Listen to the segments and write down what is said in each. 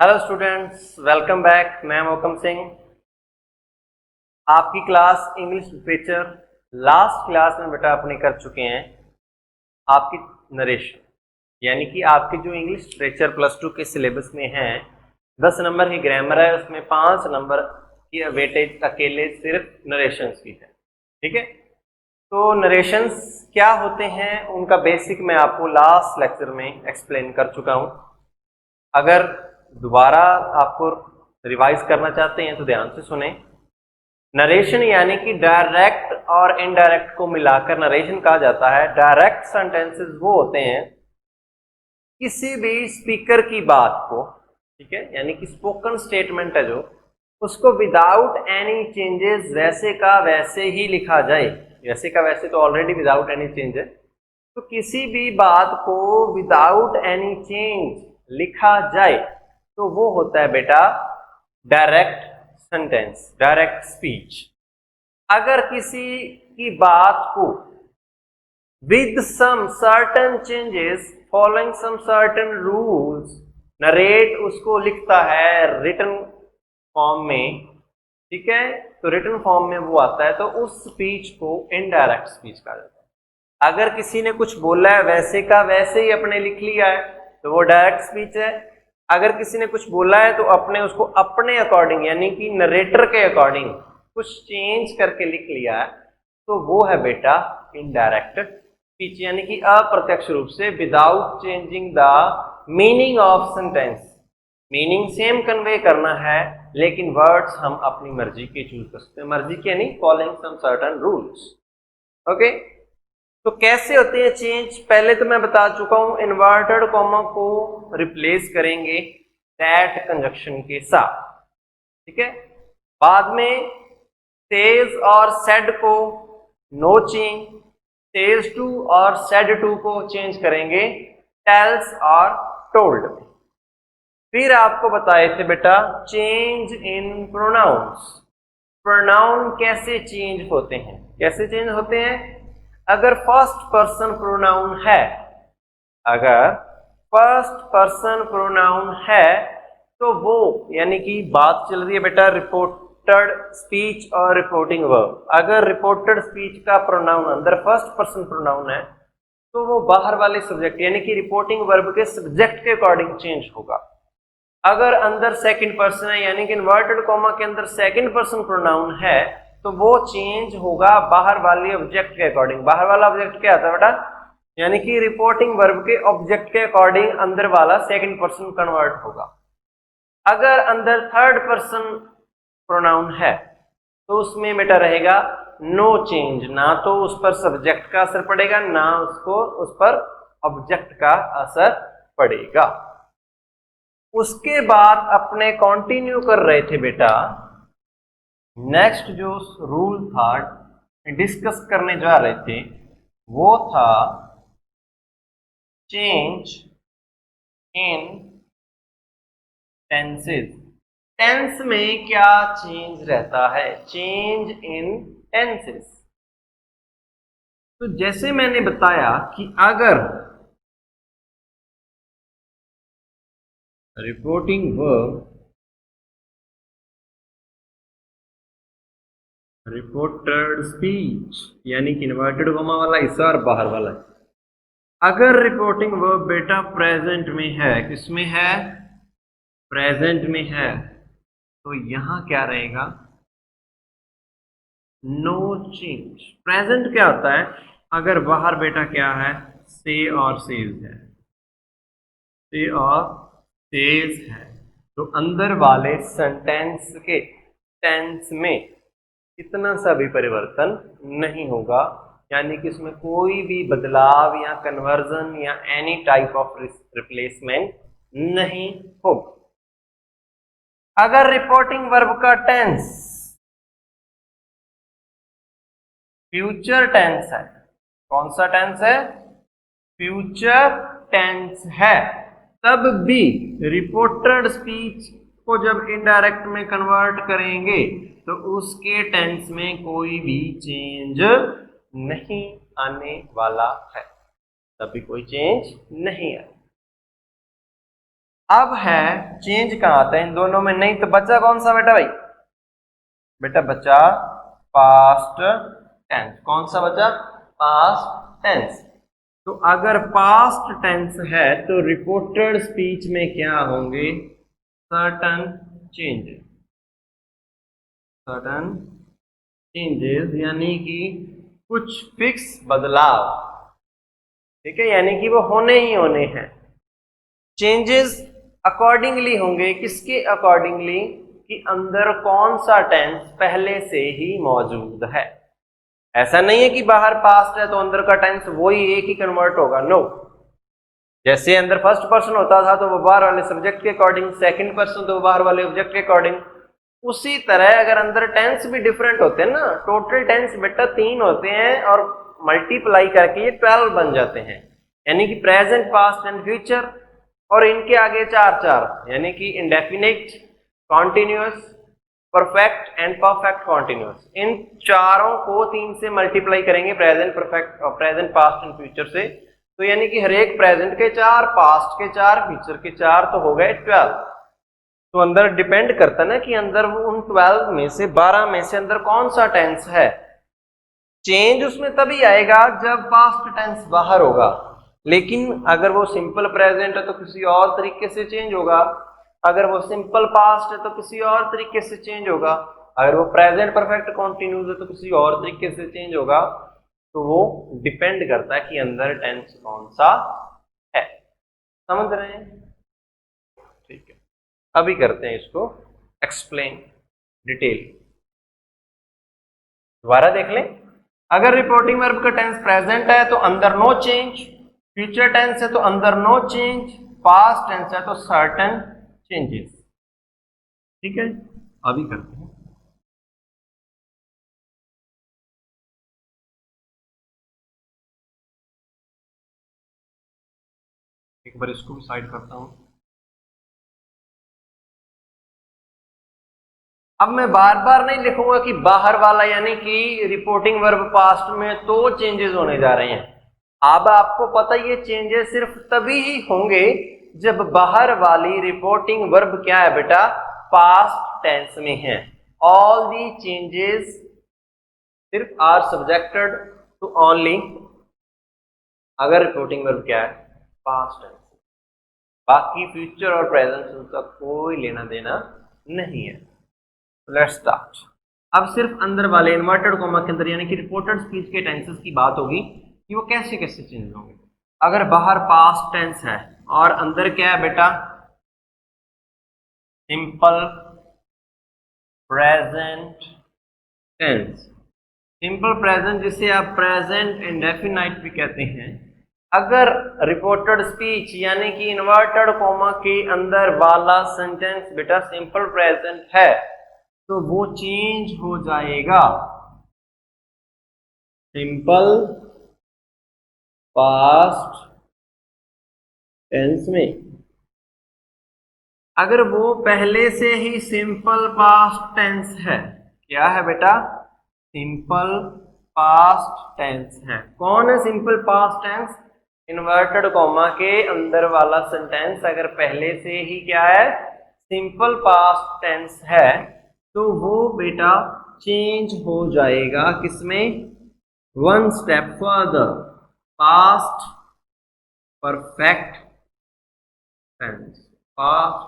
Hello students, welcome back. मैं मोहकम सिंह, आपकी class English literature last class में बेटा अपने कर चुके हैं आपकी नरेशन, यानी कि आपके जो इंग्लिश लिटरेचर प्लस टू के सिलेबस में है 10 नंबर की ग्रामर है, उसमें 5 नंबर की वेटेज अकेले सिर्फ नरेशंस की है। ठीक है, तो नरेशंस क्या होते हैं उनका बेसिक मैं आपको लास्ट लेक्चर में एक्सप्लेन कर चुका हूं। अगर दोबारा आपको रिवाइज करना चाहते हैं तो ध्यान से सुने। नरेशन यानी कि डायरेक्ट और इनडायरेक्ट को मिलाकर नरेशन कहा जाता है। डायरेक्ट सेंटेंसेस वो होते हैं किसी भी स्पीकर की बात को, ठीक है, यानी कि स्पोकन स्टेटमेंट है जो, उसको विदाउट एनी चेंजेस वैसे का वैसे ही लिखा जाए। वैसे का वैसे तो ऑलरेडी विदाउट एनी चेंज है, तो किसी भी बात को विदाउट एनी चेंज लिखा जाए तो वो होता है बेटा डायरेक्ट सेंटेंस, डायरेक्ट स्पीच। अगर किसी की बात को with some certain changes following some certain rules narrate उसको लिखता है रिटन फॉर्म में, ठीक है, तो रिटन फॉर्म में वो आता है, तो उस स्पीच को इनडायरेक्ट स्पीच कहा जाता है। अगर किसी ने कुछ बोला है वैसे का वैसे ही अपने लिख लिया है तो वो डायरेक्ट स्पीच है। अगर किसी ने कुछ बोला है तो अपने उसको अपने अकॉर्डिंग यानी कि नरेटर के अकॉर्डिंग कुछ चेंज करके लिख लिया है तो वो है बेटा इनडायरेक्ट स्पीच, यानी कि अप्रत्यक्ष रूप से without changing the meaning of sentence. Meaning same convey करना है लेकिन वर्ड्स हम अपनी मर्जी के चूज कर सकते हैं। मर्जी के नहीं, following some certain rules. Okay, तो कैसे होते हैं चेंज? पहले तो मैं बता चुका हूं, इन्वर्टेड कॉमा को रिप्लेस करेंगे दैट कंजक्शन के साथ, ठीक है। बाद में सेज और सेड को नो चेंज, सेज टू और सेड टू को चेंज करेंगे टेल्स और टोल्ड में। फिर आपको बताए थे बेटा चेंज इन प्रोनाउंस। प्रोनाउन कैसे चेंज होते हैं? कैसे चेंज होते हैं? अगर फर्स्ट पर्सन प्रोनाउन है, अगर फर्स्ट पर्सन प्रोनाउन है तो वो, यानी कि बात चल रही है बेटा रिपोर्टेड स्पीच और रिपोर्टिंग वर्ब। अगर रिपोर्टेड स्पीच का प्रोनाउन अंदर फर्स्ट पर्सन प्रोनाउन है तो वो बाहर वाले सब्जेक्ट यानी कि रिपोर्टिंग वर्ब के सब्जेक्ट के अकॉर्डिंग चेंज होगा। अगर अंदर सेकंड पर्सन है यानी कि इन्वर्टेड कॉमा के अंदर सेकंड पर्सन प्रोनाउन है तो वो चेंज होगा बाहर वाले ऑब्जेक्ट के अकॉर्डिंग। बाहर वाला ऑब्जेक्ट क्या आता है बेटा? यानी कि रिपोर्टिंग वर्ब के ऑब्जेक्ट के अकॉर्डिंग अंदर वाला सेकंड पर्सन कन्वर्ट होगा। अगर अंदर थर्ड पर्सन प्रोनाउन है तो उसमें बेटा रहेगा नो चेंज, ना तो उस पर सब्जेक्ट का असर पड़ेगा ना उसको उस पर ऑब्जेक्ट का असर पड़ेगा। उसके बाद अपने कंटिन्यू कर रहे थे बेटा, नेक्स्ट जो रूल था डिस्कस करने जा रहे थे वो था चेंज इन टेंसेस। टेंस में क्या चेंज रहता है? Change in tenses. तो जैसे मैंने बताया कि अगर रिपोर्टिंग वर्ब रिपोर्टेड स्पीच यानी कि इन्वर्टेड कॉमा वाला हिस्सा और बाहर वाला, अगर रिपोर्टिंग वर्ब बेटा प्रेजेंट में है, किसमें है? प्रेजेंट में है, तो यहां क्या रहेगा? No change. प्रेजेंट क्या होता है? अगर बाहर बेटा क्या है? से और सेज है, से और सेज है, तो अंदर वाले सेंटेंस के टेंस में इतना सा भी परिवर्तन नहीं होगा, यानी कि इसमें कोई भी बदलाव या कन्वर्जन या एनी टाइप ऑफ रिप्लेसमेंट नहीं होगा। अगर रिपोर्टिंग वर्ब का टेंस फ्यूचर टेंस है, कौन सा टेंस है? फ्यूचर टेंस है, तब भी रिपोर्टेड स्पीच को जब इनडायरेक्ट में कन्वर्ट करेंगे तो उसके टेंस में कोई भी चेंज नहीं आने वाला है, तब भी कोई चेंज नहीं आए। अब है चेंज कहाँ आता है इन दोनों में? नहीं तो बचा कौन सा बेटा भाई? बेटा बचा पास्ट टेंस। कौन सा बचा? Past tense. तो अगर पास्ट टेंस है तो रिपोर्टेड स्पीच में क्या होंगे? Certain changes. सर्टन चेंजेस यानी कि कुछ फिक्स बदलाव, ठीक है, यानी कि वो होने ही होने हैं। चेंजेस अकॉर्डिंगली होंगे, किसके अकॉर्डिंगली? कि अंदर कौन सा टेंस पहले से ही मौजूद है। ऐसा नहीं है कि बाहर पास्ट है तो अंदर का टेंस वही एक ही कन्वर्ट होगा, नो। जैसे अंदर फर्स्ट पर्सन होता था तो वो बाहर वाले सब्जेक्ट के अकॉर्डिंग, सेकंड पर्सन तो बाहर वाले ऑब्जेक्ट के अकॉर्डिंग, उसी तरह अगर अंदर टेंस भी डिफरेंट होते हैं ना, टोटल टेंस बेटा 3 होते हैं और मल्टीप्लाई करके ये 12 बन जाते हैं, यानी कि प्रेजेंट, पास्ट एंड फ्यूचर, और इनके आगे 4 यानी कि indefinite, continuous, perfect and perfect continuous. इन चारों को 3 से मल्टीप्लाई करेंगे, प्रेजेंट, परफेक्ट और प्रेजेंट, पास्ट एंड फ्यूचर से, तो यानी कि हर एक प्रेजेंट के 4, पास्ट के 4, फ्यूचर के 4, तो हो गए 12। तो अंदर डिपेंड करता ना कि अंदर वो उन 12 में से 12 में से अंदर कौन सा टेंस है। चेंज उसमें तभी आएगा जब पास्ट टेंस बाहर होगा, लेकिन अगर वो सिंपल प्रेजेंट है तो किसी और तरीके से चेंज होगा, अगर वो सिंपल पास्ट है तो किसी और तरीके से चेंज होगा, अगर वो प्रेजेंट परफेक्ट कॉन्टिन्यूस है तो किसी और तरीके से चेंज होगा। तो वो डिपेंड करता है कि अंदर टेंस कौन सा है। समझ रहे हैं? ठीक है, अभी करते हैं इसको एक्सप्लेन डिटेल। दोबारा देख लें। अगर रिपोर्टिंग वर्ब का टेंस प्रेजेंट है तो अंदर नो चेंज, फ्यूचर टेंस है तो अंदर नो चेंज, पास्ट टेंस है तो सर्टेन चेंजेस। ठीक है, अभी करते हैं। एक बार इसको भी साइड करता हूं। अब मैं बार बार नहीं लिखूंगा कि बाहर वाला, यानी कि रिपोर्टिंग वर्ब पास्ट में तो चेंजेस होने जा रहे हैं। अब आपको पता ये चेंजेस सिर्फ तभी ही होंगे जब बाहर वाली रिपोर्टिंग वर्ब क्या है बेटा? पास्ट टेंस में है। ऑल दी चेंजेस सिर्फ आर सब्जेक्टेड टू ओनली अगर रिपोर्टिंग वर्ब क्या है? Past tense. बाकी फ्यूचर और प्रेजेंट उनका कोई लेना देना नहीं है। Let's start. अब सिर्फ अंदर वाले इन्वर्टेड कॉमा के अंदर यानी कि रिपोर्टेड स्पीच के टेंसेस की बात होगी कि वो कैसे कैसे चेंज होंगे। अगर बाहर पास्ट टेंस है और अंदर क्या है बेटा? Simple present tense. Simple present जिसे आप प्रेजेंट इंडेफिनाइट भी कहते हैं। अगर रिपोर्टेड स्पीच यानी कि इन्वर्टेड कॉमा के अंदर वाला सेंटेंस बेटा सिंपल प्रेजेंट है तो वो चेंज हो जाएगा सिंपल पास्ट टेंस में। अगर वो पहले से ही सिंपल पास्ट टेंस है, क्या है बेटा? सिंपल पास्ट टेंस है। कौन है simple past tense? Inverted comma के अंदर वाला सेंटेंस अगर पहले से ही क्या है? सिंपल पास्ट टेंस है तो वो बेटा चेंज हो जाएगा किसमें? One step further, past perfect tense. Past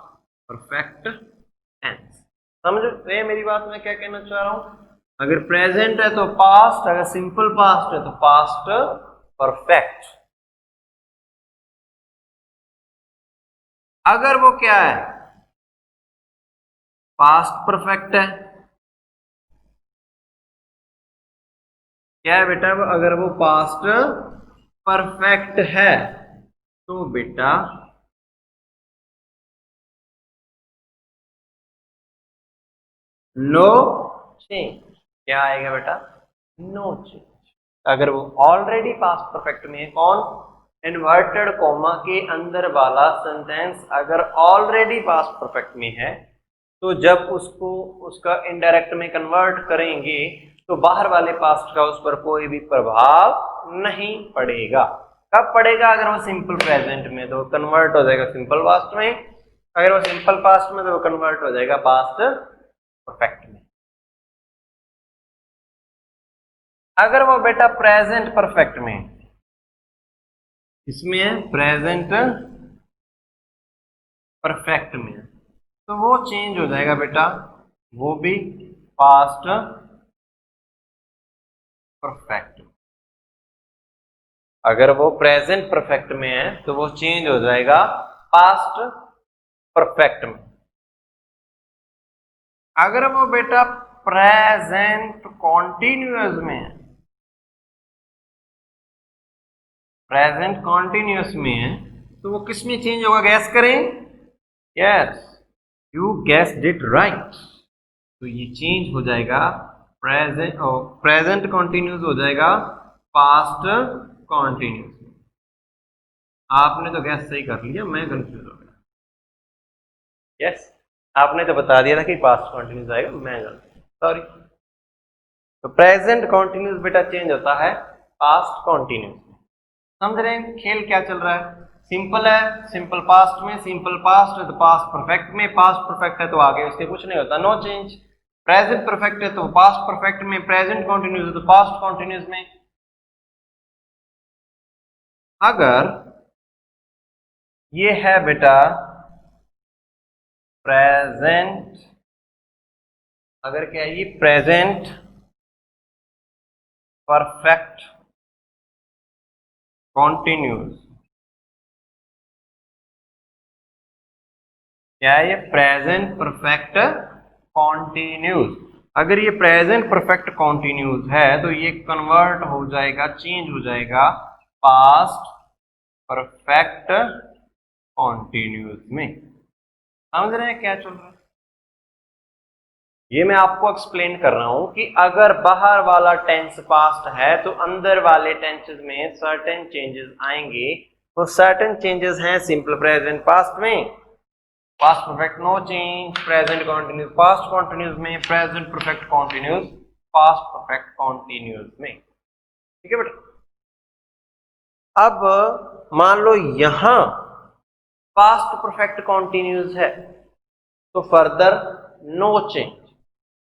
perfect tense. समझ रहे मेरी बात? मैं क्या कहना चाह रहा हूं? अगर प्रेजेंट है तो पास्ट, अगर सिंपल पास्ट है तो पास्ट परफेक्ट। अगर वो क्या है? पास्ट परफेक्ट है। क्या है बेटा? अगर वो पास्ट परफेक्ट है तो बेटा नो चेंज। क्या आएगा बेटा? No change. अगर वो ऑलरेडी पास्ट परफेक्ट में है, कौन? इन्वर्टेड कॉमा के अंदर वाला सेंटेंस अगर ऑलरेडी पास्ट परफेक्ट में है तो जब उसको उसका इनडायरेक्ट में कन्वर्ट करेंगे तो बाहर वाले पास्ट का उस पर कोई भी प्रभाव नहीं पड़ेगा। कब पड़ेगा? अगर वो सिंपल प्रेजेंट में, तो कन्वर्ट हो जाएगा सिंपल पास्ट में। अगर वो सिंपल पास्ट में तो वो कन्वर्ट हो जाएगा पास्ट परफेक्ट में। अगर वो बेटा प्रेजेंट परफेक्ट में, इसमें है प्रेजेंट परफेक्ट में, तो वो चेंज हो जाएगा बेटा, वो भी पास्ट परफेक्ट। अगर वो प्रेजेंट परफेक्ट में है तो वो चेंज हो जाएगा पास्ट परफेक्ट में। अगर वो बेटा प्रेजेंट कॉन्टिन्यूअस में है, प्रेजेंट कॉन्टिन्यूअस में है, तो वो किस में चेंज होगा, गैस करें। Yes, you guessed it right. तो ये चेंज हो जाएगा प्रेजेंट कॉन्टिन्यूअस हो जाएगा पास्ट कॉन्टिन्यूअस। आपने तो गैस सही कर लिया, मैं कंफ्यूज हो गया। यस, आपने तो बता दिया था कि पास्ट कॉन्टिन्यूअस आएगा, मैं सॉरी। तो प्रेजेंट कॉन्टिन्यूअस बेटा चेंज होता है पास्ट कॉन्टिन्यूअस। समझ रहे हैं खेल क्या चल रहा है? सिंपल है, सिंपल पास्ट में, सिंपल पास्ट है तो पास्ट परफेक्ट में, पास्ट परफेक्ट है तो आगे उसके कुछ नहीं होता, नो चेंज। प्रेजेंट परफेक्ट है तो पास्ट परफेक्ट में, प्रेजेंट कॉन्टिन्यूअस है तो पास्ट कॉन्टिन्यूअस में। अगर ये है बेटा प्रेजेंट, अगर क्या है ये प्रेजेंट परफेक्ट कॉन्टिन्यूअस, क्या है ये प्रेजेंट परफेक्ट कॉन्टिन्यूअस। अगर ये प्रेजेंट परफेक्ट कॉन्टिन्यूअस है तो ये कन्वर्ट हो जाएगा, चेंज हो जाएगा पास्ट परफेक्ट कॉन्टिन्यूअस में। समझ रहे हैं क्या चल रहा है? ये मैं आपको एक्सप्लेन कर रहा हूं कि अगर बाहर वाला टेंस पास्ट है तो अंदर वाले टेंसेस में सर्टेन चेंजेस आएंगे। तो सर्टेन चेंजेस हैं सिंपल प्रेजेंट पास्ट में, past perfect no change, present continuous past continuous में, present perfect continuous past perfect continuous में। ठीक है बेटा। अब मान लो यहां पास्ट परफेक्ट कॉन्टिन्यूअस है तो फर्दर नो चेंज,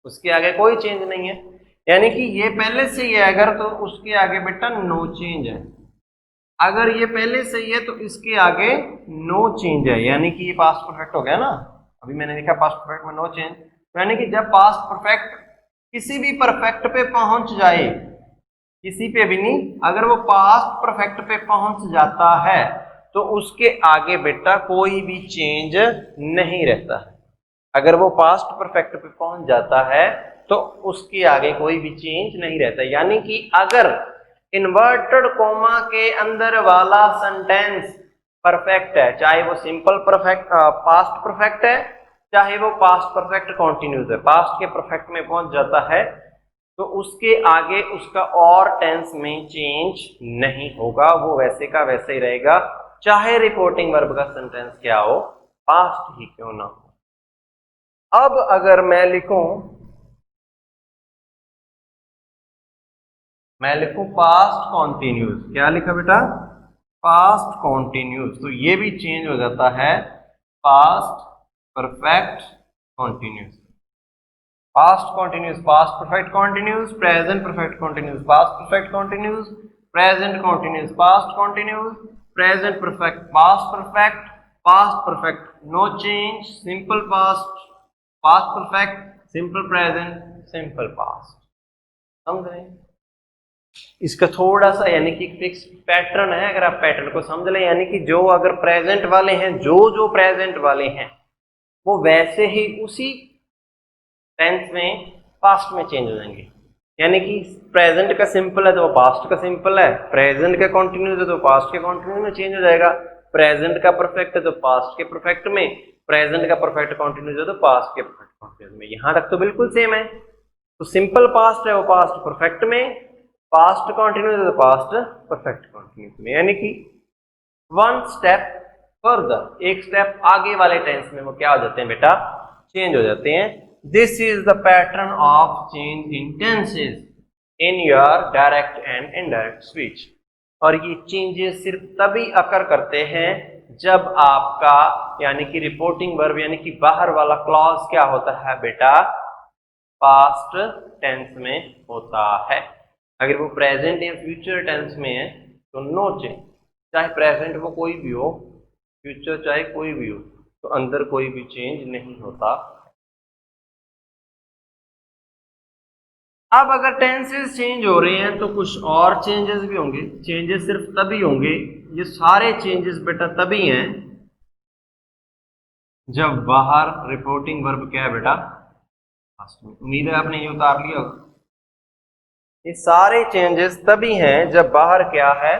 उसके आगे कोई चेंज नहीं है, यानी कि ये पहले से ही है अगर तो उसके आगे बेटा नो चेंज है। अगर ये पहले से ही है तो इसके आगे नो चेंज है, यानी कि ये पास्ट परफेक्ट हो गया ना। अभी मैंने लिखा पास्ट परफेक्ट में नो चेंज, यानी कि जब पास्ट परफेक्ट किसी भी परफेक्ट पे पहुंच जाए, किसी पे भी नहीं, अगर वो पास्ट परफेक्ट पे पहुंच जाता है तो उसके आगे बेटा कोई भी चेंज नहीं रहता है। अगर वो पास्ट परफेक्ट पे पहुंच जाता है तो उसके आगे कोई भी चेंज नहीं रहता। यानी कि अगर इन्वर्टेड कोमा के अंदर वाला सेंटेंस परफेक्ट है, चाहे वो सिंपल परफेक्ट पास्ट परफेक्ट है, चाहे वो पास्ट परफेक्ट कॉन्टिन्यूअस है, पास्ट के परफेक्ट में पहुंच जाता है तो उसके आगे उसका और टेंस में चेंज नहीं होगा, वो वैसे का वैसे ही रहेगा, चाहे रिपोर्टिंग वर्ब का सेंटेंस क्या हो, पास्ट ही क्यों ना हो। अब अगर मैं लिखूं पास्ट कॉन्टिन्यूअस, क्या लिखा बेटा, पास्ट कॉन्टिन्यूअस, तो ये भी चेंज हो जाता है past perfect continuous. Past continuous past perfect continuous, present perfect continuous past perfect continuous, present continuous past continuous, present perfect past perfect, past perfect no change, simple past, past perfect, simple present, simple past। समझ रहे हैं? इसका थोड़ा सा यानी कि fix pattern है, अगर आप पैटर्न को समझ लें, यानी कि जो अगर प्रेजेंट वाले हैं, जो प्रेजेंट वाले हैं वो वैसे ही उसी टेंस में पास्ट में चेंज हो जाएंगे। यानी कि प्रेजेंट का सिंपल है तो वो पास्ट का सिंपल है, प्रेजेंट का कॉन्टिन्यूअस है तो पास्ट के कॉन्टिन्यूअस में चेंज हो जाएगा, प्रेजेंट का परफेक्ट है तो पास्ट के परफेक्ट में, प्रेजेंट का परफेक्ट कॉन्टिन्यूअस है तो पास्ट के परफेक्ट कॉन्टिन्यूअस में। यहां तक तो बिल्कुल सेम है। तो सिंपल पास्ट है वो पास्ट परफेक्ट में, पास्ट कॉन्टिन्यूअस है तो पास्ट परफेक्ट कॉन्टिन्यूअस में। यानी कि वन स्टेप फर्दर, एक स्टेप आगे वाले टेंस में वो क्या हो जाते हैं बेटा, चेंज हो जाते हैं। This is the pattern of change in tenses in your direct and indirect speech। और ये चेंजेस सिर्फ तभी अकर करते हैं जब आपका यानी कि रिपोर्टिंग वर्ब यानी कि बाहर वाला क्लॉज क्या होता है बेटा, पास्ट टेंस में होता है। अगर वो प्रेजेंट या फ्यूचर टेंस में है तो नो चेंज, चाहे प्रेजेंट वो कोई भी हो, फ्यूचर चाहे कोई भी हो, तो अंदर कोई भी चेंज नहीं होता। अब अगर टेंसेस चेंज हो रहे हैं तो कुछ और चेंजेस भी होंगे। चेंजेस सिर्फ तभी होंगे, ये सारे चेंजेस बेटा तभी हैं जब बाहर रिपोर्टिंग वर्ब क्या है बेटा, उम्मीद है आपने ये उतार लिया होगा। ये सारे चेंजेस तभी हैं जब बाहर क्या है,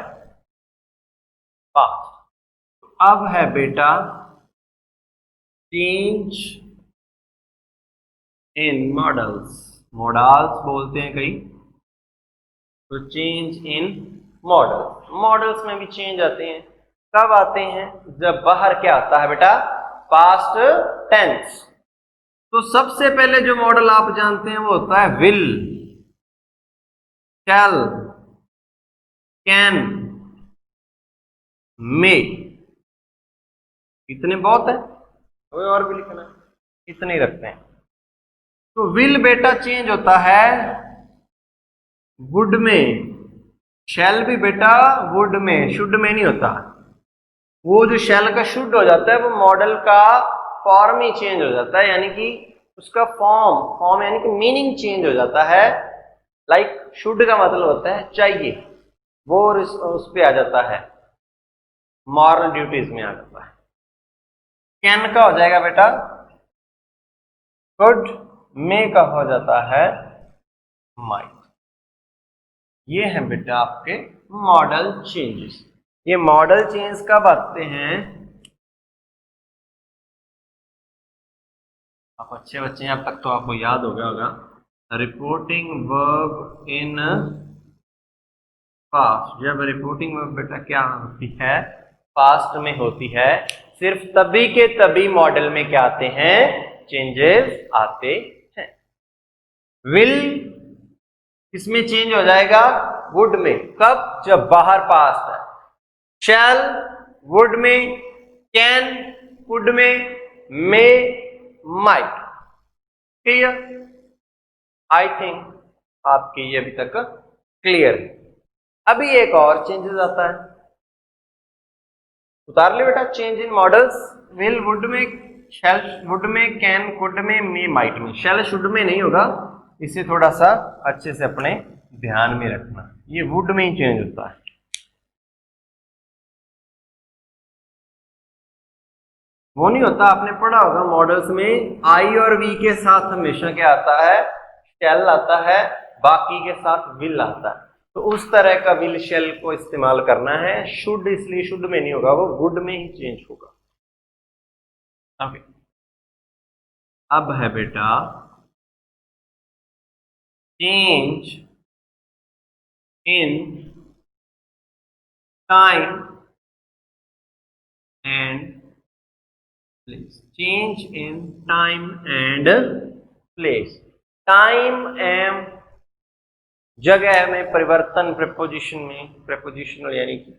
पास्ट। अब है बेटा चेंज इन मॉडल्स, मॉडल्स बोलते हैं कई, तो चेंज इन मॉडल्स, मॉडल्स में भी चेंज आते हैं। कब आते हैं, जब बाहर क्या आता है बेटा, पास्ट टेंस। तो सबसे पहले जो मॉडल आप जानते हैं वो होता है विल, शैल, कैन, मे। इतने बहुत है, कोई और भी लिखना है, इतने ही रखते हैं। तो विल बेटा चेंज होता है वुड में, शैल भी बेटा वुड में, शुड में नहीं होता। वो जो शैल का शुड हो जाता है वो मॉडल का फॉर्म ही चेंज हो जाता है, यानी कि उसका फॉर्म यानी कि मीनिंग चेंज हो जाता है। लाइक शुड का मतलब होता है चाहिए, वो उस पे आ जाता है, मॉरल ड्यूटीज में आ जाता है। कैन का हो जाएगा बेटा गुड, मे का हो जाता है माइट। ये है बेटा आपके मॉडल चेंजेस। ये मॉडल चेंज कब आते हैं, आप अच्छे बच्चे हैं अब तक तो आपको याद हो गया होगा, रिपोर्टिंग वर्ब इन पास्ट। जब रिपोर्टिंग वर्ब बेटा क्या होती है, पास्ट में होती है, सिर्फ तभी के तभी मॉडल में क्या आते हैं, चेंजेस आते हैं। विल किसमें चेंज हो जाएगा, वुड में। कब, जब बाहर पास्ट है। शैल वुड में, कैन वुड में, may might. Clear, I think आपकी ये अभी तक क्लियर है। अभी एक और चेंजेस आता है, उतार ले बेटा। Change in models, will would में, शैल वुड में, कैन कुड में, मे माइट में। शैल शुड में नहीं होगा, इसे थोड़ा सा अच्छे से अपने ध्यान में रखना, ये वुड में ही चेंज होता है। वो नहीं होता, आपने पढ़ा होगा मॉडल्स में आई और वी के साथ हमेशा क्या आता है, शैल आता है, बाकी के साथ विल आता है। तो उस तरह का विल शैल को इस्तेमाल करना है। शुड इसलिए शुड में नहीं होगा, वो वुड में ही चेंज होगा। ओके, अब है बेटा change in time and place. Change in time and place. Time and जगह में परिवर्तन, प्रेपोजिशन में, प्रेपोजिशनल यानी कि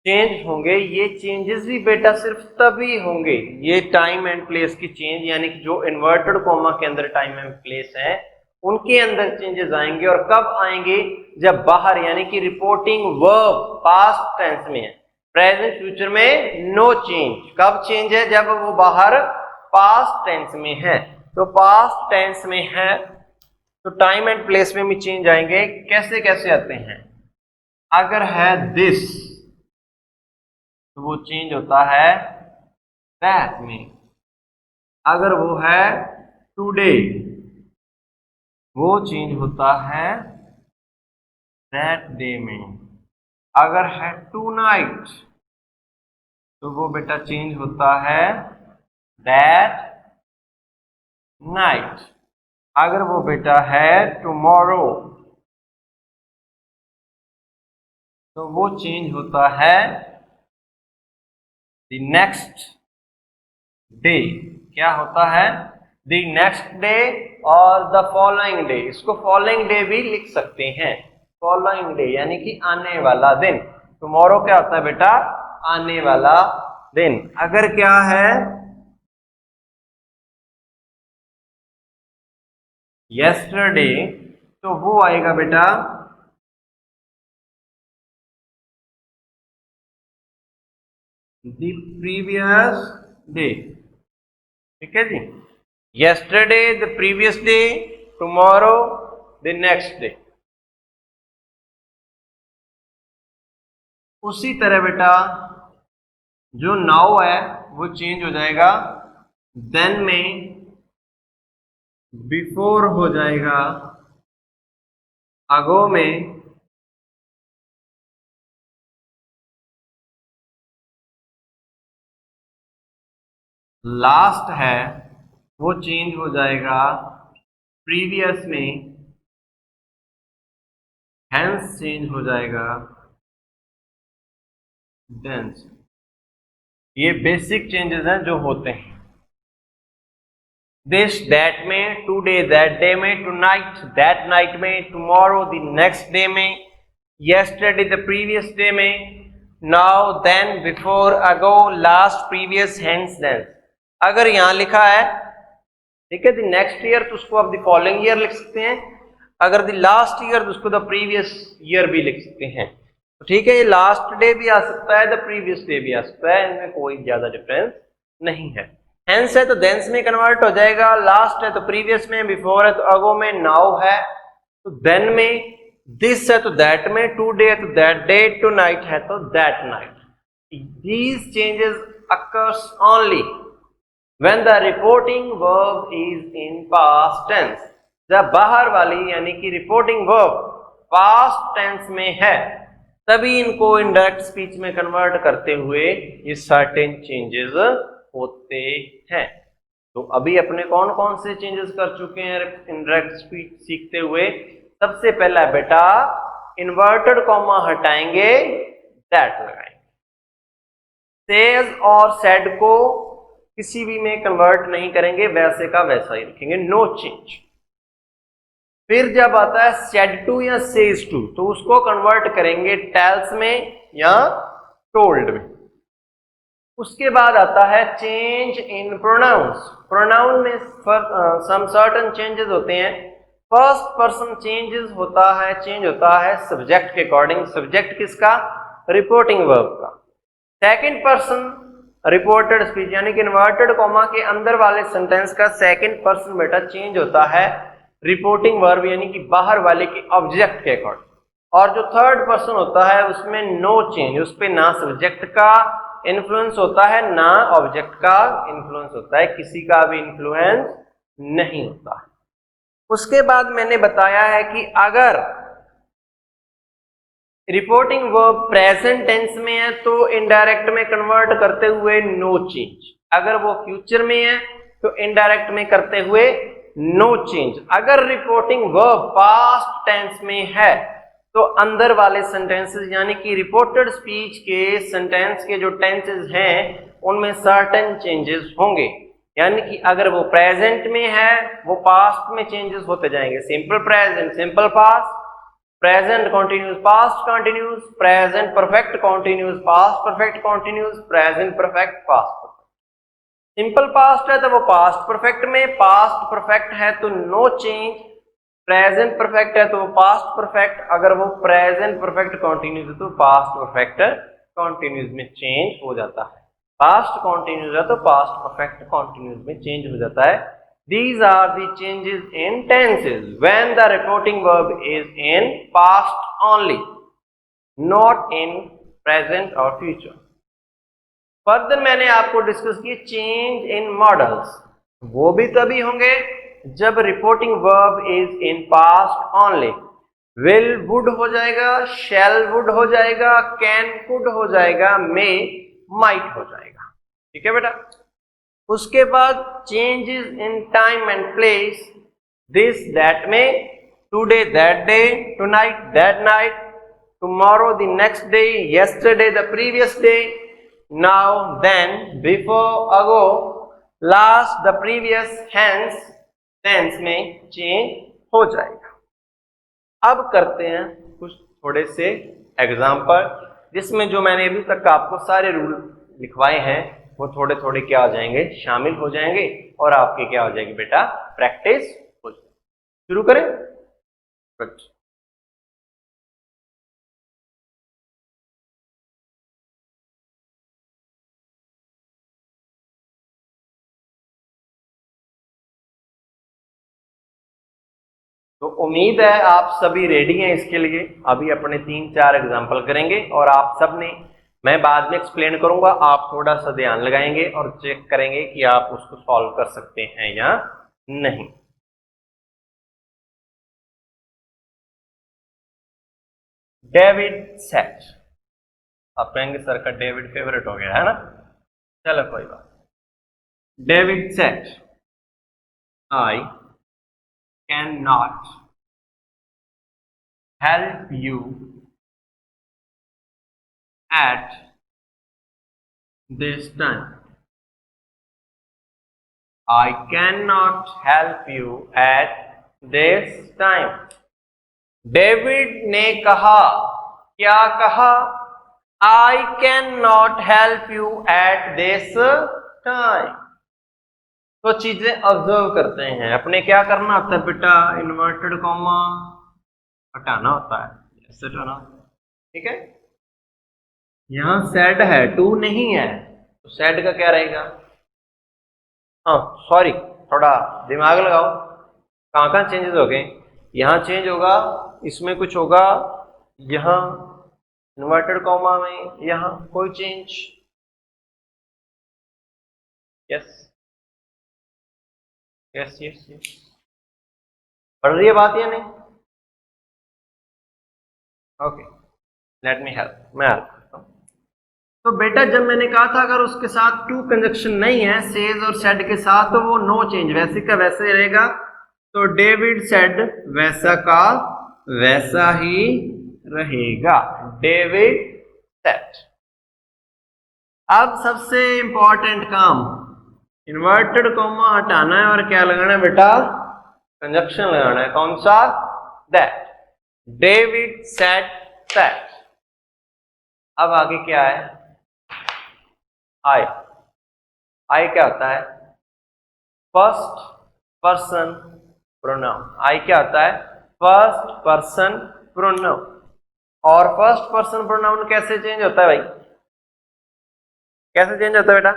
चेंज होंगे। ये चेंजेस भी बेटा सिर्फ तभी होंगे, ये टाइम एंड प्लेस की चेंज, यानी कि जो इन्वर्टेड कोमा के अंदर टाइम एंड प्लेस है उनके अंदर चेंजेस आएंगे। और कब आएंगे, जब बाहर यानी कि रिपोर्टिंग वर्ब पास्ट टेंस में है, प्रेजेंट फ्यूचर में नो चेंज। कब चेंज है, जब वो बाहर पास्ट टेंस में है। तो पास्ट टेंस में है तो टाइम एंड प्लेस में भी चेंज आएंगे। कैसे कैसे आते हैं, अगर है दिस तो वो चेंज होता है दैट में। अगर वो है टुडे वो चेंज होता है दैट डे में। अगर है टू नाइट तो वो बेटा चेंज होता है दैट नाइट। अगर वो बेटा है टुमारो तो वो चेंज होता है द नेक्स्ट डे। क्या होता है, द नेक्स्ट डे और द फॉलोइंग डे। इसको फॉलोइंग डे भी लिख सकते हैं, फॉलोइंग डे यानी कि आने वाला दिन। टुमारो क्या होता है बेटा, आने वाला दिन। अगर क्या है yesterday तो वो आएगा बेटा the previous day। ठीक है जी, yesterday the previous day, tomorrow the next day। उसी तरह बेटा जो नाउ है वो चेंज हो जाएगा देन में, बिफोर हो जाएगा अगो में, लास्ट है वो चेंज हो जाएगा प्रीवियस में, हेंस चेंज हो जाएगा देन से। ये बेसिक चेंजेस हैं जो होते हैं। दिस दैट में, टुडे दैट डे में, टुनाइट दैट नाइट में, टुमारो द नेक्स्ट डे में, yesterday द प्रीवियस डे में, now then before ago last previous hence then. अगर यहां लिखा है ठीक है द नेक्स्ट ईयर तो उसको आप द फॉलोइंग ईयर लिख सकते हैं, अगर द लास्ट ईयर तो उसको द प्रीवियस ईयर भी लिख सकते हैं। तो ठीक है, ये लास्ट डे भी आ सकता है, द प्रीवियस डे भी आ सकता है, इनमें कोई ज्यादा डिफरेंस नहीं है। हेंस है तो देंस में कन्वर्ट हो जाएगा, लास्ट है तो प्रीवियस में, बिफोर है तो अगो में, नाउ है तो देन में, दिस है तो दैट में, टुडे है तो दैट डे, टुनाइट है तो that night. These changes occurs only when the reporting verb is in past tense। जब बाहर वाली यानी कि रिपोर्टिंग वर्ब पास्ट टेंस में है तभी इनको इनडायरेक्ट स्पीच में कन्वर्ट करते हुए ये सर्टेन चेंजेस होते हैं। तो अभी अपने कौन कौन से चेंजेस कर चुके हैं इनडायरेक्ट स्पीच सीखते हुए? सबसे पहला बेटा इन्वर्टेड कॉमा हटाएंगे, दैट लगाएंगे। सेज और सेड को किसी भी में कन्वर्ट नहीं करेंगे, वैसे का वैसा ही रखेंगे, नो चेंज। फिर जब आता है सेड टू या सेज टू तो उसको कन्वर्ट करेंगे टेल्स में या टोल्ड में। उसके बाद आता है चेंज इन प्रोनाउंस। प्रोनाउन में सम सर्टेन चेंजेस होते हैं। फर्स्ट पर्सन चेंज होता है सब्जेक्ट के अकॉर्डिंग। सब्जेक्ट किसका? रिपोर्टिंग वर्ब का। सेकंड पर्सन रिपोर्टेड स्पीच यानी कि इन्वर्टेड कॉमा के अंदर वाले सेंटेंस का सेकंड पर्सन बेटा चेंज होता है रिपोर्टिंग वर्ब यानी कि बाहर वाले के ऑब्जेक्ट के अकॉर्डिंग। और जो थर्ड पर्सन होता है उसमें नो चेंज, उस पे ना सब्जेक्ट का इन्फ्लुएंस होता है ना ऑब्जेक्ट का इन्फ्लुएंस होता है, किसी का भी इन्फ्लुएंस नहीं होता है। उसके बाद मैंने बताया है कि अगर रिपोर्टिंग वर्ब प्रेजेंट टेंस में है तो इनडायरेक्ट में कन्वर्ट करते हुए नो चेंज, अगर वो फ्यूचर में है तो इनडायरेक्ट में करते हुए नो चेंज। अगर रिपोर्टिंग वर्ब पास्ट टेंस में है तो अंदर वाले सेंटेंसेस यानी कि रिपोर्टेड स्पीच के सेंटेंस के जो टेंसेस हैं उनमें सर्टेन चेंजेस होंगे। यानी कि अगर वो प्रेजेंट में है वो पास्ट में चेंजेस होते जाएंगे, simple present, simple past, present continuous past continuous, present perfect continuous past perfect continuous, present perfect past perfect. Simple past है तो वो पास्ट परफेक्ट में, पास्ट परफेक्ट है तो नो चेंज, प्रेजेंट परफेक्ट है तो वो पास्ट परफेक्ट, अगर वो प्रेजेंट परफेक्ट कॉन्टिन्यूस है तो पास्ट परफेक्ट कॉन्टिन्यूस में चेंज हो जाता है। पास्ट कॉन्टिन्यूस है तो पास्ट परफेक्ट कॉन्टिन्यूस में चेंज हो जाता है। These are the changes in tenses when the reporting verb is in past only, not in present or future. Further मैंने आपको डिस्कस किए चेंज इन मॉडल्स, वो भी तभी होंगे जब reporting verb is in past only. Will would हो जाएगा, शैल वुड हो जाएगा, कैन कुड हो जाएगा, मे माइट हो जाएगा। ठीक है बेटा। उसके बाद changes in time and place, this that में, today that day, tonight that night, tomorrow the next day, yesterday the previous day, now then, before ago, last the previous, hence tense में change हो जाएगा। अब करते हैं कुछ थोड़े से एग्जाम्पल जिसमें जो मैंने अभी तक आपको सारे रूल लिखवाए हैं वो थोड़े थोड़े क्या हो जाएंगे, शामिल हो जाएंगे और आपके क्या हो जाएगी बेटा, प्रैक्टिस हो जाएगी। शुरू करें। तो उम्मीद है आप सभी रेडी हैं इसके लिए। अभी अपने 3-4 एग्जाम्पल करेंगे और आप सब ने, मैं बाद में एक्सप्लेन करूंगा, आप थोड़ा सा ध्यान लगाएंगे और चेक करेंगे कि आप उसको सॉल्व कर सकते हैं या नहीं। डेविड सेट, आप कहेंगे सर का डेविड फेवरेट हो गया है ना, चलो कोई बात। David set I can not help you at this time. I cannot help you at this time. David ने कहा, क्या कहा? I cannot help you at this time. तो चीजें ऑब्जर्व करते हैं, अपने क्या करना होता है बेटा, इन्वर्टेड कॉमा हटाना होता है, ऐसे हटाना, ठीक है। यहां सेड है, टू नहीं है, तो सेड का क्या रहेगा, हाँ सॉरी थोड़ा दिमाग लगाओ, कहां कहां चेंजेस हो गए, यहां चेंज होगा, इसमें कुछ होगा, यहां इन्वर्टेड कॉमा में यहां कोई change, yes yes yes yes, पढ़ रही है बात या नहीं? ओके, लेट मी हेल्प, मैं हेल्प करता हूं। तो बेटा जब मैंने कहा था अगर उसके साथ टू कंजक्शन नहीं है, सेज और सेड के साथ, तो वो नो चेंज, वैसे का वैसे रहेगा। तो डेविड सेड वैसा का वैसा ही रहेगा, डेविड सेड। अब सबसे इंपॉर्टेंट काम, इन्वर्टेड कॉमा हटाना है और क्या लगाना है बेटा, कंजक्शन लगाना है, कौन सा, दैट। David said that. अब आगे क्या है, आई, आई क्या होता है, फर्स्ट पर्सन प्रोनाउन। आई क्या होता है, फर्स्ट पर्सन प्रोनाउन। और फर्स्ट पर्सन प्रोनाउन कैसे चेंज होता है भाई, कैसे चेंज होता है बेटा,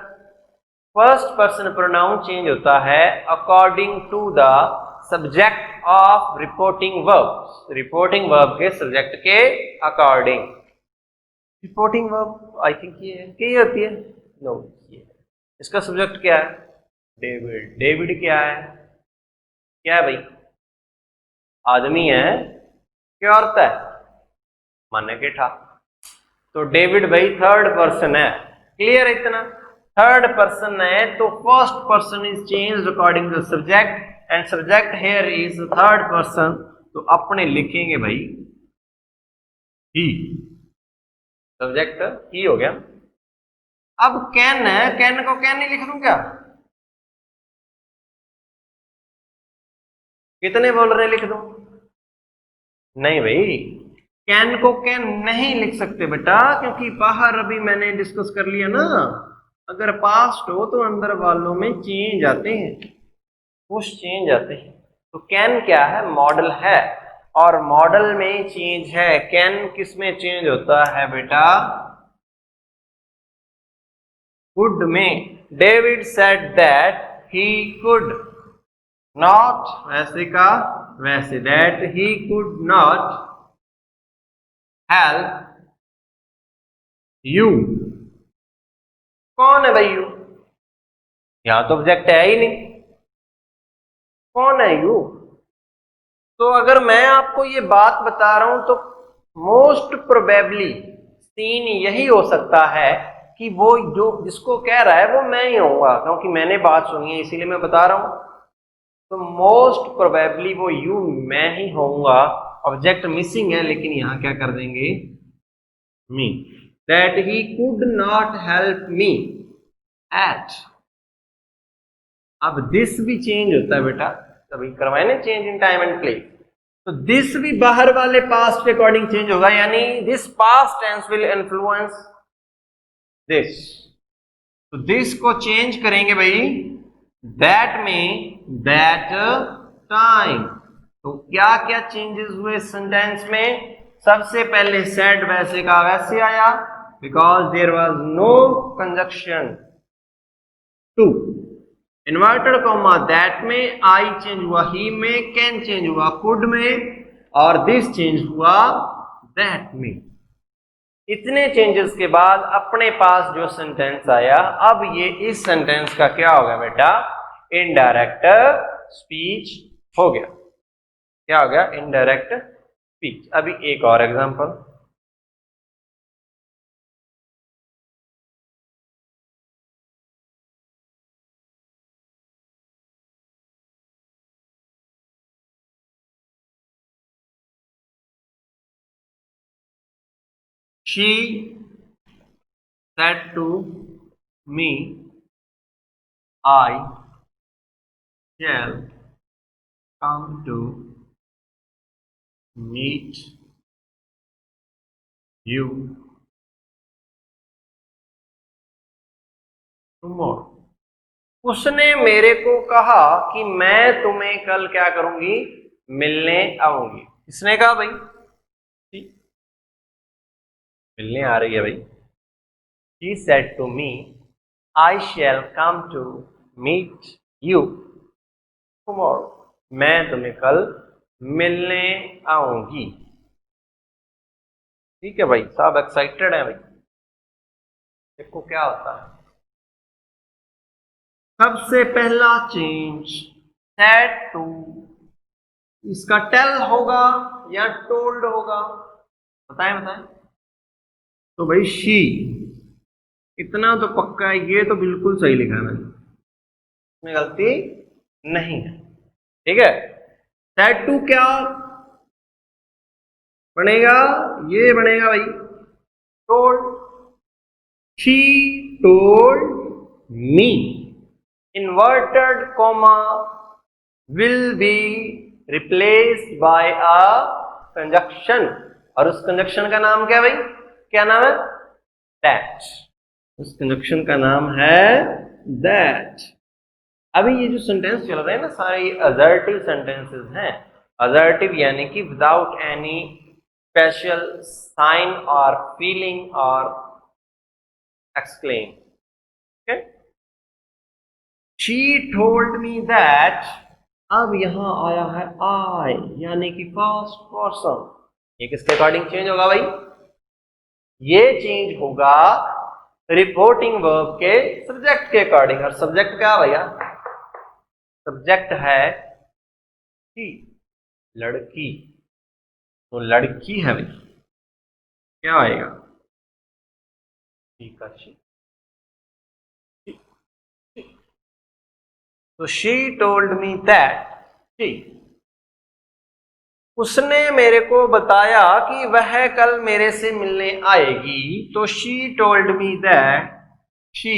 फर्स्ट पर्सन प्रोनाउन चेंज होता है according to the subject of reporting verb, reporting verb के सब्जेक्ट के according. Reporting verb I think ये है, क्या होती है, नो ये, इसका सब्जेक्ट क्या है, डेविड। डेविड क्या है, क्या है भाई, आदमी है, क्या औरत है, माने के ठा, तो डेविड भाई थर्ड पर्सन है, क्लियर है इतना, थर्ड पर्सन है, तो first person is changed according to subject and subject here is third person, तो अपने लिखेंगे भाई ही, सब्जेक्ट ही हो गया। अब कैन है, कैन को कैन नहीं लिख दूं क्या, कितने बोल रहे लिख दूं, नहीं भाई, कैन को कैन नहीं लिख सकते बेटा, क्योंकि बाहर अभी मैंने डिस्कस कर लिया ना, अगर पास्ट हो तो अंदर वालों में चेंज आते हैं, कुछ चेंज आते हैं। तो कैन क्या है, मॉडल है, और मॉडल में चेंज है। कैन किस में चेंज होता है बेटा, कुड में। David said that he could not, वैसे का वैसे, that he could not help you. कौन है भाई यू, यहां तो ऑब्जेक्ट है ही नहीं, कौन है यू। तो अगर मैं आपको ये बात बता रहा हूं तो मोस्ट प्रोबेबली सीन यही हो सकता है कि वो जो जिसको कह रहा है वो मैं ही होऊंगा, क्योंकि मैंने बात सुनी है इसीलिए मैं बता रहा हूं। तो मोस्ट प्रोबेबली वो यू मैं ही होऊंगा, ऑब्जेक्ट मिसिंग है, लेकिन यहां क्या कर देंगे, me. That he could not help me at, अब दिस भी चेंज होता है बेटा, कभी करवाए ना change in time and place, तो दिस भी बाहर वाले पास्ट के अकॉर्डिंग चेंज होगा, यानी this past tense will influence this. तो दिस को चेंज करेंगे भाई दैट में दैट टाइम। तो क्या क्या चेंजेस हुए सेंटेंस में? सबसे पहले सेड वैसे का वैसे आया, because there was no conjunction. Two, inverted comma that में आई चेंज हुआ ही में, कैन चेंज हुआ कुड में, और दिस चेंज हुआ दैट में। इतने चेंजेस के बाद अपने पास जो सेंटेंस आया, अब ये इस सेंटेंस का क्या हो गया बेटा? इनडायरेक्ट स्पीच हो गया। क्या हो गया? Indirect speech. अभी एक और example, she said to me, I shall come to meet you tomorrow। उसने मेरे को कहा कि मैं तुम्हें कल क्या करूंगी? मिलने आऊंगी। किसने कहा भाई? मिलने आ रही है भाई। She said to me, I shall come to meet you tomorrow। मैं तुम्हें कल मिलने आऊंगी। ठीक है भाई, सब एक्साइटेड है भाई। देखो क्या होता है। सबसे पहला चेंज सेड टू, इसका टेल होगा या टोल्ड होगा? बताएं बताएं। तो भाई शी, इतना तो पक्का है, ये तो बिल्कुल सही लिखा है मैंने, इसमें गलती नहीं है। ठीक है, सेड टू क्या बनेगा? ये बनेगा भाई told. She told me, inverted comma will be replaced by a conjunction, और उस कंजक्शन का नाम क्या है भाई? क्या नाम है? that। उस कंजक्शन का नाम है that। अभी ये जो सेंटेंस चल रहे हैं ना सारे असर्टिव सेंटेंसेस हैं। असर्टिव यानी कि विदाउट एनी स्पेशल साइन और फीलिंग और exclaim. Okay, she told me that, अब यहां आया है आई यानी कि फर्स्ट पर्सन। ये किसके अकॉर्डिंग चेंज होगा भाई? ये चेंज होगा रिपोर्टिंग वर्ब के सब्जेक्ट के अकॉर्डिंग। और सब्जेक्ट क्या भैया? सब्जेक्ट है शी, लड़की। तो लड़की है भाई, क्या आएगा? ठीक है, तो she told me that she, उसने मेरे को बताया कि वह कल मेरे से मिलने आएगी। तो she told me that she,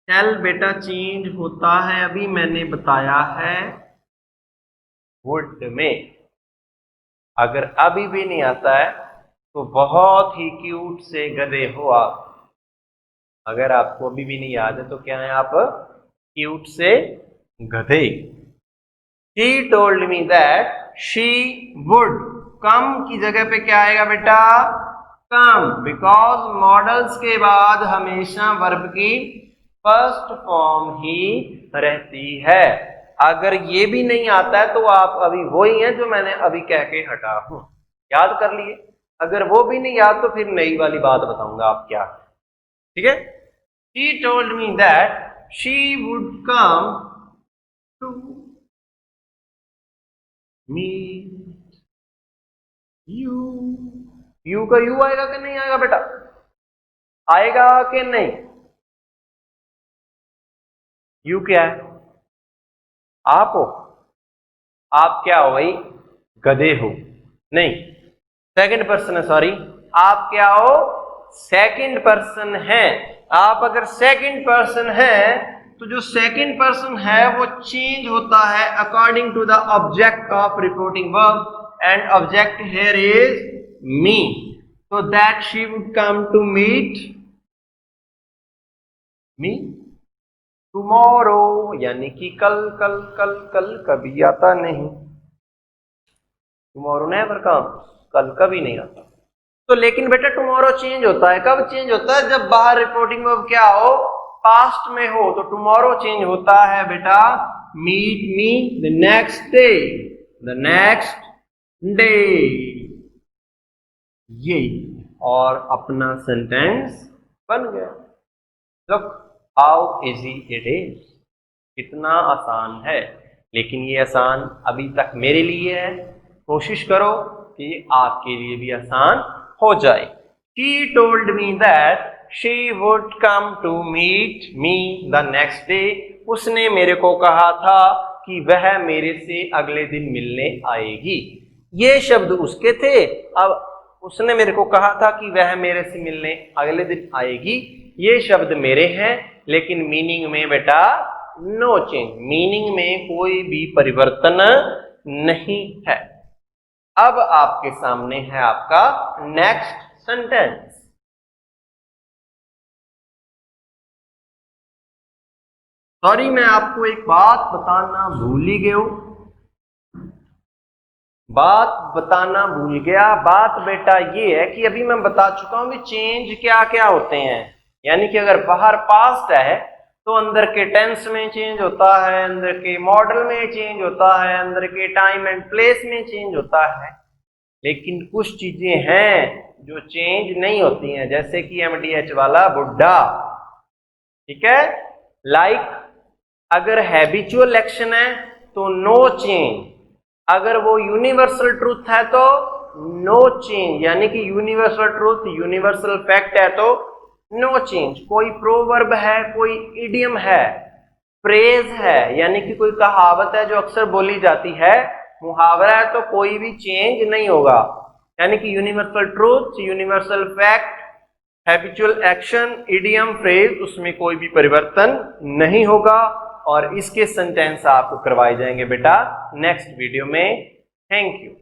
tell बेटा चेंज होता है, अभी मैंने बताया है वुड में। अगर अभी भी नहीं आता है तो बहुत ही क्यूट से गधे हो आप। अगर आपको अभी भी नहीं याद है तो क्या है आप? क्यूट से गधे। She told me that she would, come की जगह पे क्या आएगा बेटा? come, because मॉडल्स के बाद हमेशा वर्ब की फर्स्ट फॉर्म ही रहती है। अगर ये भी नहीं आता है तो आप अभी वही हैं जो मैंने अभी कह के हटा हूं, याद कर लिए। अगर वो भी नहीं याद तो फिर नई वाली बात बताऊंगा आप क्या। ठीक है, she told me that she would come to meet you। You का यू आएगा कि नहीं आएगा बेटा? आएगा कि नहीं? यू क्या है? आप हो। आप क्या हो भाई? गधे हो। नहीं, सेकंड पर्सन है, सॉरी। आप क्या हो? सेकंड पर्सन है। आप अगर सेकंड पर्सन है तो जो सेकंड पर्सन है वो चेंज होता है according to the object of reporting verb and object here is me. तो that she would come to meet me tomorrow, यानी कि कल कल कल कल कभी आता नहीं। टुमारो नेवर कम्स, कल कभी नहीं आता। तो लेकिन बेटा टुमारो चेंज होता है, कब चेंज होता है? जब बाहर रिपोर्टिंग वर्ब क्या हो, पास्ट में हो। तो टुमारो चेंज होता है बेटा meet me the next day, the next day, ये और अपना सेंटेंस बन गया। Look how easy it is, कितना आसान है। लेकिन ये आसान अभी तक मेरे लिए है, कोशिश करो कि आपके लिए भी आसान हो जाए। She told me that she would come to meet me the next day. उसने मेरे को कहा था कि वह मेरे से अगले दिन मिलने आएगी। ये शब्द उसके थे, अब उसने मेरे को कहा था कि वह मेरे से मिलने अगले दिन आएगी। ये शब्द मेरे हैं, लेकिन मीनिंग में बेटा नो चेंज, मीनिंग में कोई भी परिवर्तन नहीं है। अब आपके सामने है आपका नेक्स्ट सेंटेंस। सॉरी, मैं आपको एक बात बताना भूल ही गया, बात बेटा ये है कि अभी मैं बता चुका हूं कि चेंज क्या क्या होते हैं। यानी कि अगर बाहर पास्ट है तो अंदर के टेंस में चेंज होता है, अंदर के मॉडल में चेंज होता है, अंदर के टाइम एंड प्लेस में चेंज होता है। लेकिन कुछ चीजें हैं जो चेंज नहीं होती हैं, जैसे कि MDH वाला बुड्ढा, ठीक है। लाइक अगर हैबिचुअल एक्शन है तो नो चेंज, अगर वो यूनिवर्सल ट्रूथ है तो नो चेंज, यानी कि यूनिवर्सल ट्रूथ यूनिवर्सल फैक्ट है तो नो चेंज। कोई प्रोवर्ब है, कोई इडियम है, फ्रेज है, यानी कि कोई कहावत है जो अक्सर बोली जाती है, मुहावरा है, तो कोई भी चेंज नहीं होगा। यानी कि universal truth, universal fact, habitual action, idiom, phrase, उसमें कोई भी परिवर्तन नहीं होगा। और इसके सेंटेंस आपको करवाए जाएंगे बेटा नेक्स्ट वीडियो में। Thank you.